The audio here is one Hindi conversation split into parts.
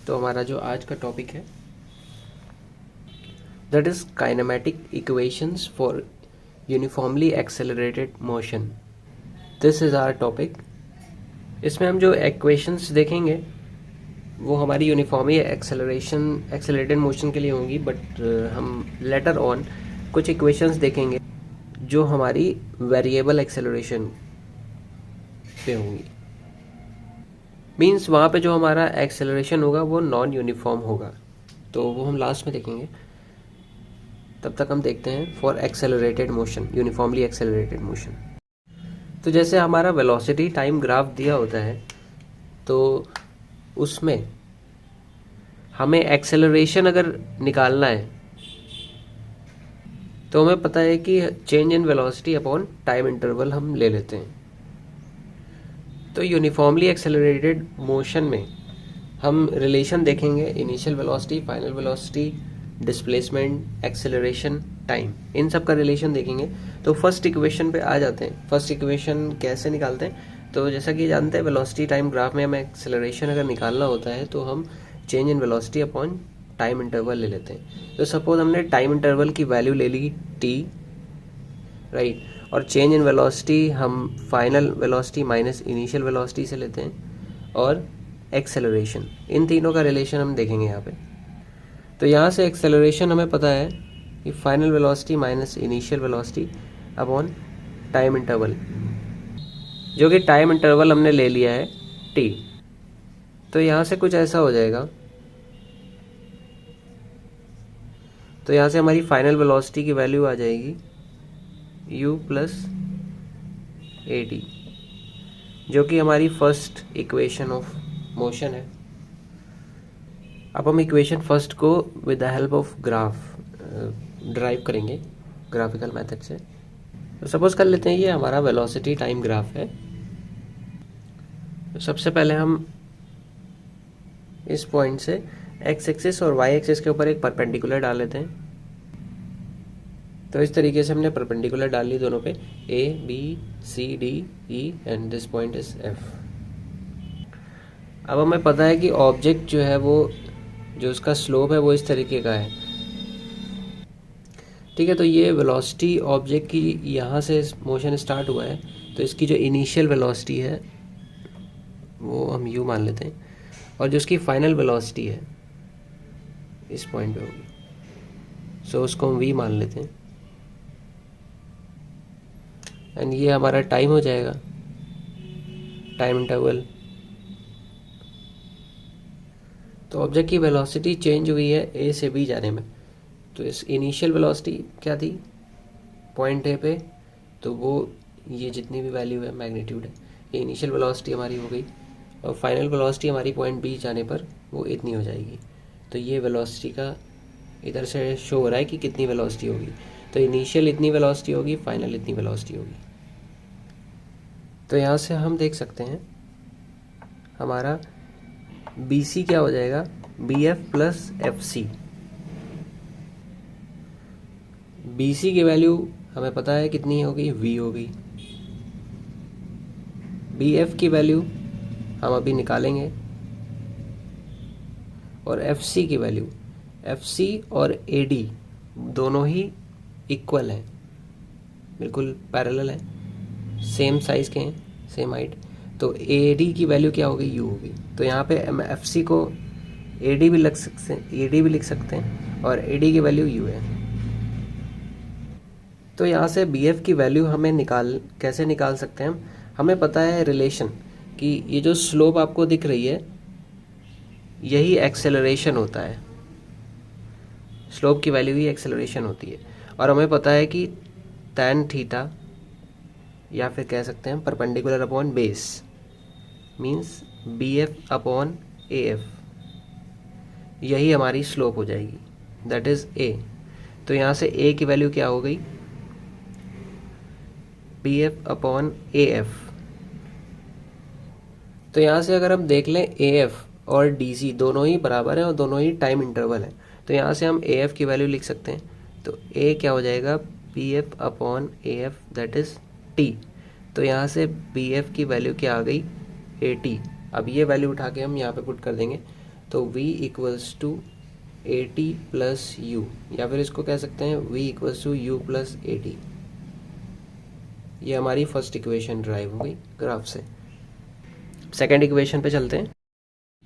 तो हमारा जो आज का टॉपिक है that is kinematic equations for uniformly accelerated motion. This is our topic. इसमें हम जो इक्वेशंस देखेंगे वो हमारी यूनिफॉर्मली एक्सेलरेटेड मोशन के लिए होंगी, बट हम लेटर ऑन कुछ इक्वेशंस देखेंगे जो हमारी वेरिएबल एक्सेलरेशन पे होंगी। मीन्स वहाँ पे जो हमारा एक्सेलरेशन होगा वो नॉन यूनिफॉर्म होगा, तो वो हम लास्ट में देखेंगे। तब तक हम देखते हैं for accelerated motion, uniformly accelerated motion. तो जैसे हमारा वेलोसिटी टाइम ग्राफ दिया होता है, तो उसमें हमें एक्सेलरेशन अगर निकालना है तो हमें पता है कि change in velocity upon time interval हम ले लेते हैं। तो यूनिफॉर्मली एक्सेलरेटेड मोशन में हम रिलेशन देखेंगे initial velocity, final velocity, displacement, acceleration, time, इन सब का रिलेशन देखेंगे। तो फर्स्ट इक्वेशन पे आ जाते हैं। फर्स्ट इक्वेशन कैसे निकालते हैं? तो जैसा कि जानते हैं वेलोसिटी टाइम ग्राफ में हमें एक्सेलरेशन अगर निकालना होता है तो हम change in velocity upon time interval ले लेते हैं। तो सपोज हमने टाइम इंटरवल की वैल्यू ले ली t, राइट, और चेंज इन वेलोसिटी हम final velocity minus initial velocity से लेते हैं, और एक्सेलरेशन, इन तीनों का रिलेशन हम देखेंगे यहाँ पे। तो यहाँ से एक्सेलरेशन हमें पता है कि final velocity minus initial velocity upon time interval, जो कि टाइम इंटरवल हमने ले लिया है t। तो यहाँ से कुछ ऐसा हो जाएगा। तो यहाँ से हमारी फाइनल वेलोसिटी की वैल्यू आ जाएगी u प्लस ए टी, जो कि हमारी फर्स्ट इक्वेशन ऑफ मोशन है। अब हम इक्वेशन फर्स्ट को with the help of graph drive करेंगे ग्राफिकल मेथड से। तो सपोज कर लेते हैं ये हमारा वेलोसिटी टाइम ग्राफ है। तो सबसे पहले हम इस पॉइंट से एक्स एक्सिस और वाई एक्सिस के ऊपर एक परपेंडिकुलर डाल लेते हैं। तो इस तरीके से हमने परपेंडिकुलर डाल ली दोनों पे, A B C D E and this point is F. अब हमें पता है कि ऑब्जेक्ट जो है वो, जो उसका स्लोप है वो इस तरीके का है, ठीक है। तो ये वेलोसिटी ऑब्जेक्ट की यहाँ से मोशन स्टार्ट हुआ है, तो इसकी जो इनिशियल वेलोसिटी है वो हम u मान लेते हैं, और जो उसकी फाइनल वेलोसिटी है इस पॉइंट पे होगी, सो उसको हम v मान लेते हैं। एंड ये हमारा टाइम हो जाएगा, टाइम इंटरवल। तो ऑब्जेक्ट की वेलोसिटी चेंज हुई है a से b जाने में। तो इस इनिशियल वेलोसिटी क्या थी पॉइंट a पे, तो वो ये जितनी भी वैल्यू है मैग्नीट्यूड है, ये इनिशियल वेलोसिटी हमारी हो गई, और फाइनल वेलोसिटी हमारी पॉइंट b जाने पर वो इतनी हो जाएगी। तो ये वेलोसिटी का इधर से शो हो रहा है कि कितनी वेलोसिटी होगी। तो इनिशियल इतनी वेलोसिटी होगी, फाइनल इतनी वेलोसिटी होगी। तो यहाँ से हम देख सकते हैं हमारा बी सी क्या हो जाएगा, B F plus F C. B C की वैल्यू हमें पता है कितनी होगी, v होगी। बी एफ की वैल्यू हम अभी निकालेंगे, और एफ सी की वैल्यू, एफ सी और ए डी दोनों ही इक्वल हैं, बिल्कुल पैरेलल हैं, सेम साइज़ के हैं, सेम हाइट। तो ए डी की वैल्यू क्या होगी, u होगी। तो यहाँ पे एफ सी को ए डी भी लिख सकते हैं, और ए डी की वैल्यू u है। तो यहाँ से बी एफ की वैल्यू हमें कैसे निकाल सकते हैं हमें पता है रिलेशन कि ये जो स्लोप आपको दिख रही है यही एक्सेलरेशन होता है, स्लोप की वैल्यू ही एक्सेलरेशन होती है। और हमें पता है कि tan थीटा, या फिर कह सकते हैं perpendicular upon base, means B F upon A F, यही हमारी स्लोप हो जाएगी, दैट इज ए। तो यहाँ से ए की वैल्यू क्या हो गई, B F upon A F. तो यहाँ से अगर हम देख लें ए एफ और डी सी दोनों ही बराबर हैं और दोनों ही टाइम इंटरवल हैं, तो यहाँ से हम ए एफ की वैल्यू लिख सकते हैं। तो ए क्या हो जाएगा, B F upon A F, that is T. तो यहाँ से बी एफ की वैल्यू क्या आ गई, ए टी। अब ये वैल्यू उठा के हम यहाँ पे पुट कर देंगे, तो v equals to A T plus U, या फिर इसको कह सकते हैं v equals to U plus A T. ये हमारी फर्स्ट इक्वेशन ड्राइव हो गई ग्राफ से। सेकेंड इक्वेशन पे चलते हैं।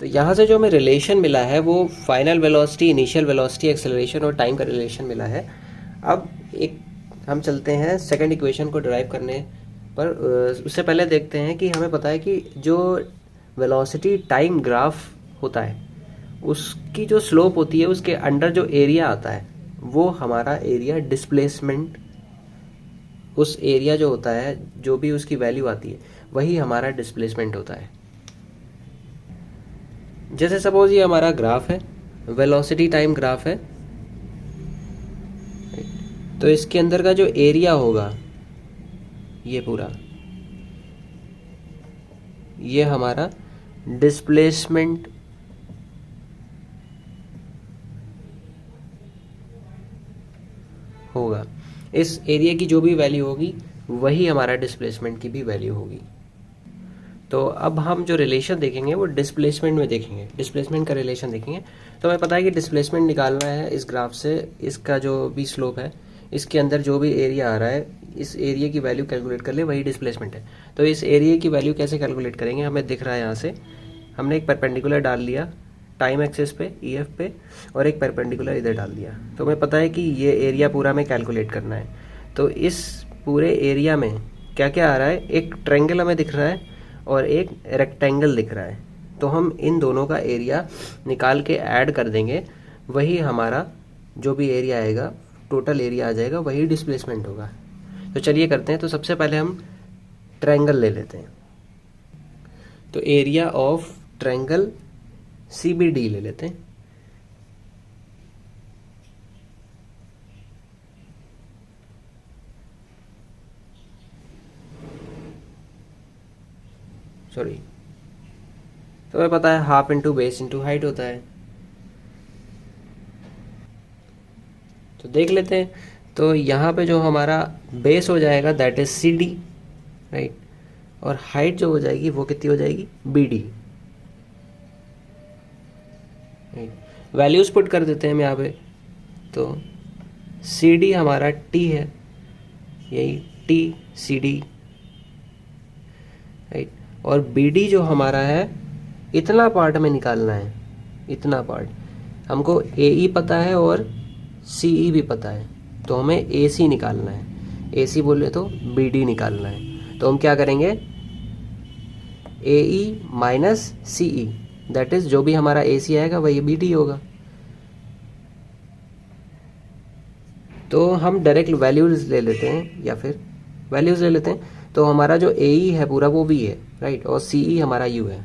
तो यहाँ से जो हमें रिलेशन मिला है वो final velocity, initial velocity, acceleration और टाइम का रिलेशन मिला है। अब एक हम चलते हैं सेकेंड इक्वेशन को ड्राइव करने पर। उससे पहले देखते हैं कि हमें पता है कि जो वेलोसिटी टाइम ग्राफ होता है उसकी जो स्लोप होती है उसके अंडर जो एरिया आता है वो हमारा एरिया डिस्प्लेसमेंट, उस एरिया जो होता है जो भी उसकी वैल्यू आती है वही हमारा डिस्प्लेसमेंट होता है। जैसे सपोज ये हमारा ग्राफ है, वेलोसिटी टाइम ग्राफ है, तो इसके अंदर का जो एरिया होगा ये पूरा, ये हमारा डिस्प्लेसमेंट होगा। इस एरिया की जो भी वैल्यू होगी वही हमारा डिस्प्लेसमेंट की भी वैल्यू होगी। तो अब हम जो रिलेशन देखेंगे वो डिस्प्लेसमेंट में देखेंगे, डिस्प्लेसमेंट का रिलेशन देखेंगे। तो हमें पता है कि डिस्प्लेसमेंट निकालना है इस ग्राफ से, इसका जो भी स्लोप है इसके अंदर जो भी एरिया आ रहा है इस एरिया की वैल्यू कैलकुलेट कर ले, वही डिस्प्लेसमेंट है। तो इस एरिया की वैल्यू कैसे कैलकुलेट करेंगे, हमें दिख रहा है यहाँ से हमने एक परपेंडिकुलर डाल लिया टाइम एक्सिस पे ई एफ पे, और एक परपेंडिकुलर इधर डाल दिया। तो हमें पता है कि ये एरिया पूरा हमें कैलकुलेट करना है। तो इस पूरे एरिया में क्या क्या आ रहा है, एक ट्रायंगल हमें दिख रहा है और एक रेक्टेंगल दिख रहा है। तो हम इन दोनों का एरिया निकाल के ऐड कर देंगे, वही हमारा जो भी एरिया आएगा, टोटल एरिया आ जाएगा, वही डिस्प्लेसमेंट होगा। तो चलिए करते हैं। तो सबसे पहले हम ट्रायंगल ले लेते हैं। तो एरिया ऑफ ट्रायंगल CBD ले लेते हैं। सॉरी, तो हमें पता है half into base into height होता है। तो देख लेते हैं। तो यहाँ पे जो हमारा बेस हो जाएगा दैट इज CD, राइट, और हाइट जो हो जाएगी वो कितनी हो जाएगी, BD। वैल्यूज पुट कर देते हैं हम यहाँ पे। तो CD हमारा T है, यही TCD, राइट, और BD जो हमारा है इतना पार्ट हमें निकालना है, इतना पार्ट। हमको AE पता है और CE भी पता है, तो हमें AC निकालना है। AC बोले तो BD निकालना है। तो हम क्या करेंगे, AE minus CE, that is जो भी हमारा AC आएगा वही BD होगा। तो हम डायरेक्ट वैल्यूज ले लेते हैं, या फिर वैल्यूज ले लेते हैं। तो हमारा जो AE है पूरा वो V है, राइट, और CE हमारा U है।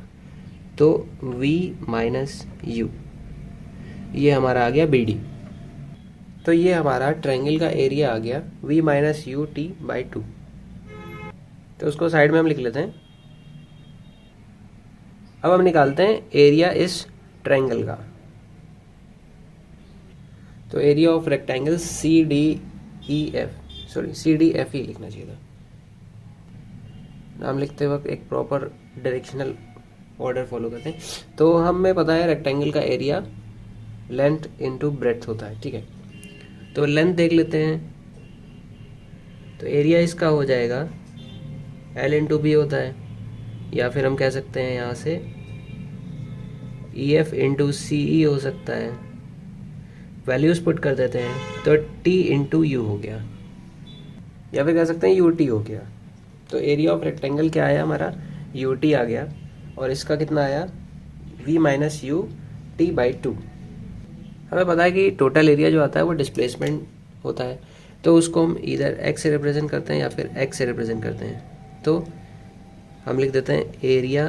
तो V माइनस U, ये हमारा आ गया BD। तो ये हमारा ट्रायंगल का एरिया आ गया V minus U T by 2। तो उसको साइड में हम लिख लेते हैं। अब हम निकालते हैं एरिया इस ट्रायंगल का। तो area of rectangle CDEF, sorry CDFE लिखना चाहिए था। नाम लिखते वक्त एक प्रॉपर डायरेक्शनल ऑर्डर फॉलो करते हैं। तो हमें पता है रेक्टेंगल का एरिया लेंथ इनटू ब्रेड्थ होता है, ठीक है। तो लेंथ देख लेते हैं। तो एरिया इसका हो जाएगा L इंटू बी होता है, या फिर हम कह सकते हैं यहाँ से EF इंटू CE हो सकता है। वैल्यूज पुट कर देते हैं। तो T इंटू यू हो गया, या फिर कह सकते हैं UT हो गया। तो एरिया ऑफ रेक्टेंगल क्या आया हमारा, UT आ गया, और इसका कितना आया, V minus U T by 2। हमें पता है कि टोटल एरिया जो आता है वो डिस्प्लेसमेंट होता है। तो उसको हम इधर x से रिप्रेजेंट करते हैं या फिर x से रिप्रेजेंट करते हैं। तो हम लिख देते हैं area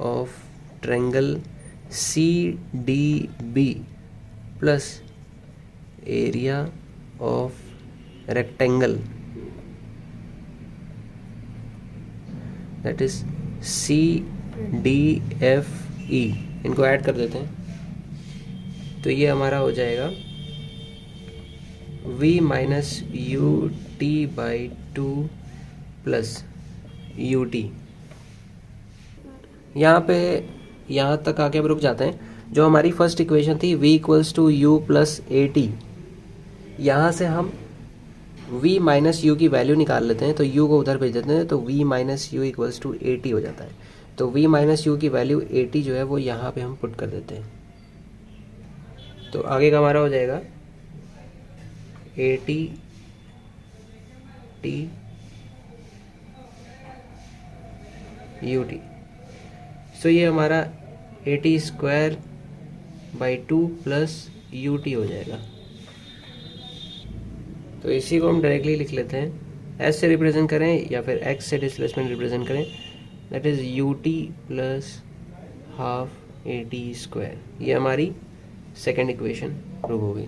of triangle CDB plus area of rectangle that is CDFE। इनको ऐड कर देते हैं। तो ये हमारा हो जाएगा V minus U T by 2 plus UT। यहाँ पे यहाँ तक आके अब रुक जाते हैं। जो हमारी फर्स्ट इक्वेशन थी v equals to U plus A T, यहाँ से हम v माइनस यू की वैल्यू निकाल लेते हैं, तो u को उधर भेज देते हैं, तो v minus U equals to A T हो जाता है। तो v माइनस यू की वैल्यू ए टी जो है वो यहाँ पे हम पुट कर देते हैं। तो आगे का हमारा हो जाएगा A T T U T. So ये हमारा A T square by 2 plus U T हो जाएगा। तो इसी को हम डायरेक्टली लिख लेते हैं, एस से रिप्रेजेंट करें या फिर एक्स से डिस्प्लेसमेंट रिप्रेजेंट करें, that is U T plus half A T square. ये हमारी सेकेंड इक्वेशन प्रूव होगी।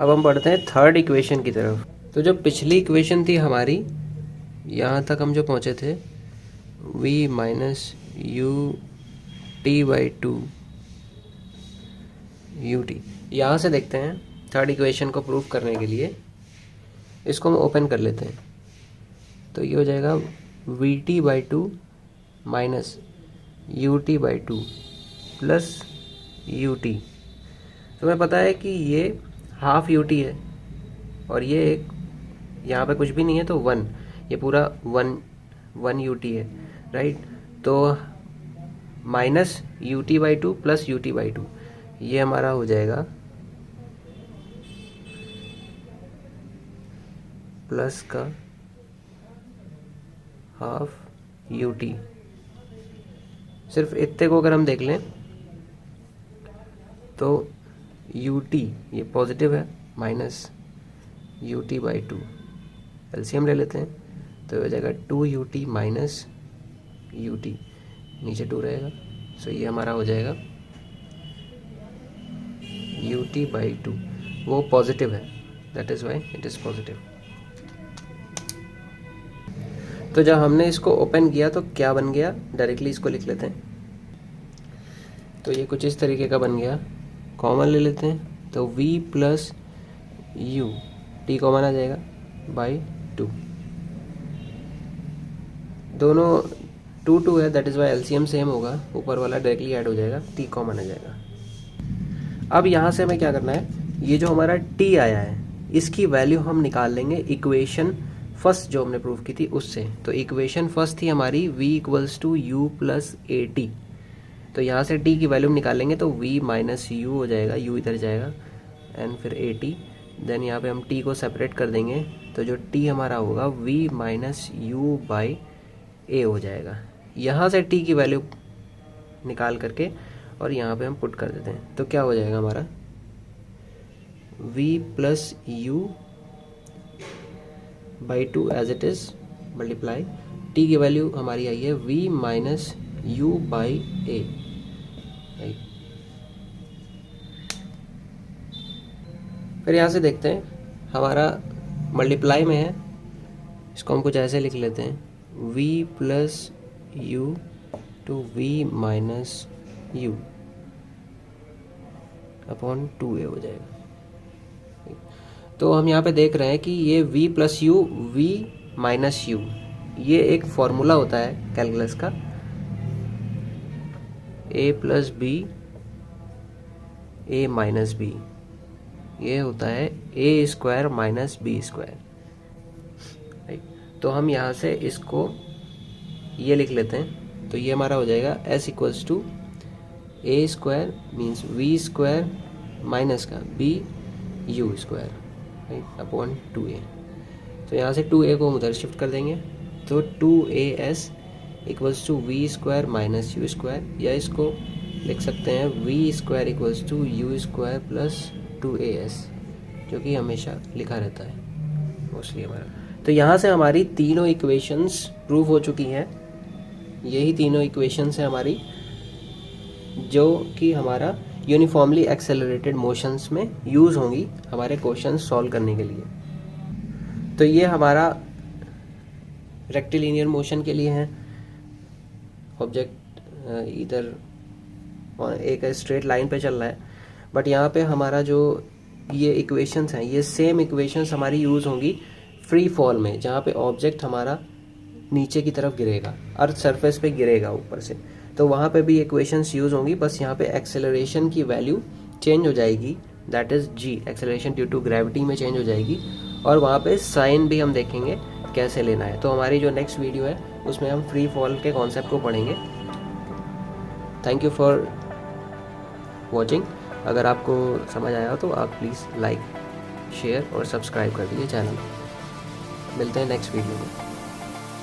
अब हम बढ़ते हैं थर्ड इक्वेशन की तरफ। तो जो पिछली इक्वेशन थी हमारी, यहाँ तक हम जो पहुँचे थे, v minus U T by 2 U T. यहाँ से देखते हैं थर्ड इक्वेशन को प्रूव करने के लिए इसको हम ओपन कर लेते हैं। तो ये हो जाएगा we T by 2 minus U T by 2 plus U T. तो हमें पता है कि ये हाफ यू टी है और ये एक यहाँ पे कुछ भी नहीं है, तो 1, ये पूरा 1 यू टी है, राइट। तो minus U T by 2 plus U T by 2, ये हमारा हो जाएगा प्लस का हाफ यू टी। सिर्फ इतने को अगर हम देख लें तो यू टी ये पॉजिटिव है, minus U T by 2, LCM ले लेते हैं, तो हो जाएगा 2 U T minus U T, नीचे 2 रहेगा। सो ये हमारा हो जाएगा यू टी बाई 2, वो पॉजिटिव है, that is why it is positive. तो जब हमने इसको ओपन किया तो क्या बन गया, डायरेक्टली इसको लिख लेते हैं। तो ये कुछ इस तरीके का बन गया, कॉमन ले लेते हैं, तो v plus U T common आ जाएगा बाई 2, दोनों 2 है, that is why LCM same होगा, ऊपर वाला डायरेक्टली ऐड हो जाएगा, t कॉमन आ जाएगा। अब यहाँ से हमें क्या करना है, ये जो हमारा t आया है इसकी वैल्यू हम निकाल लेंगे इक्वेशन फर्स्ट जो हमने प्रूव की थी उससे। तो इक्वेशन फर्स्ट थी हमारी v equals to U plus A T, तो यहाँ से t की वैल्यू निकालेंगे तो v माइनस यू हो जाएगा, u इधर जाएगा एंड फिर ए टी, देन यहाँ पे हम t को सेपरेट कर देंगे, तो जो t हमारा होगा v माइनस यू बाई ए हो जाएगा। यहाँ से t की वैल्यू निकाल करके और यहाँ पे हम पुट कर देते हैं, तो क्या हो जाएगा हमारा v plus U by 2 as it is multiply, t की वैल्यू हमारी आई है v minus U by A, right. फिर यहाँ से देखते हैं हमारा मल्टीप्लाई में है, इसको हम कुछ ऐसे लिख लेते हैं, v plus U to v minus U upon 2a हो जाएगा। तो हम यहाँ पे देख रहे हैं कि ये v plus U, v minus U, ये एक फॉर्मूला होता है कैलकुलस का, a plus B a minus B, ये होता है a square minus B square, right. तो हम यहाँ से इसको ये लिख लेते हैं, तो ये हमारा हो जाएगा s equals to a square means v square minus का b u square, right, upon 2a। तो यहाँ से 2a को हम उधर शिफ्ट कर देंगे, तो 2as equals to v square minus u square, या इसको लिख सकते हैं v square equals to u square plus 2as, जो कि हमेशा लिखा रहता है मोस्टली हमारा। तो यहाँ से हमारी तीनों इक्वेशंस प्रूव हो चुकी हैं, यही तीनों इक्वेशंस हैं हमारी, जो कि हमारा यूनिफॉर्मली एक्सेलरेटेड मोशंस में यूज़ होंगी हमारे क्वेश्चन सॉल्व करने के लिए। तो ये हमारा रेक्टिलिनियर मोशन के लिए है, ऑब्जेक्ट इधर एक स्ट्रेट लाइन पे चल रहा है, बट यहाँ पे हमारा जो ये इक्वेशंस हैं, ये सेम इक्वेशंस हमारी यूज़ होंगी फ्री फॉल में, जहाँ पे ऑब्जेक्ट हमारा नीचे की तरफ गिरेगा, अर्थ सरफेस पे गिरेगा ऊपर से। तो वहाँ पे भी इक्वेशंस यूज़ होंगी, बस यहाँ पे एक्सेलरेशन की वैल्यू चेंज हो जाएगी, that is g, acceleration due to gravity में चेंज हो जाएगी। और वहाँ पे साइन भी हम देखेंगे कैसे लेना है। तो हमारी जो नेक्स्ट वीडियो है उसमें हम फ्री फॉल के कॉन्सेप्ट को पढ़ेंगे। Thank you for watching. अगर आपको समझ आया हो तो आप प्लीज़ लाइक, शेयर और सब्सक्राइब कर दीजिए चैनल। मिलते हैं नेक्स्ट वीडियो में।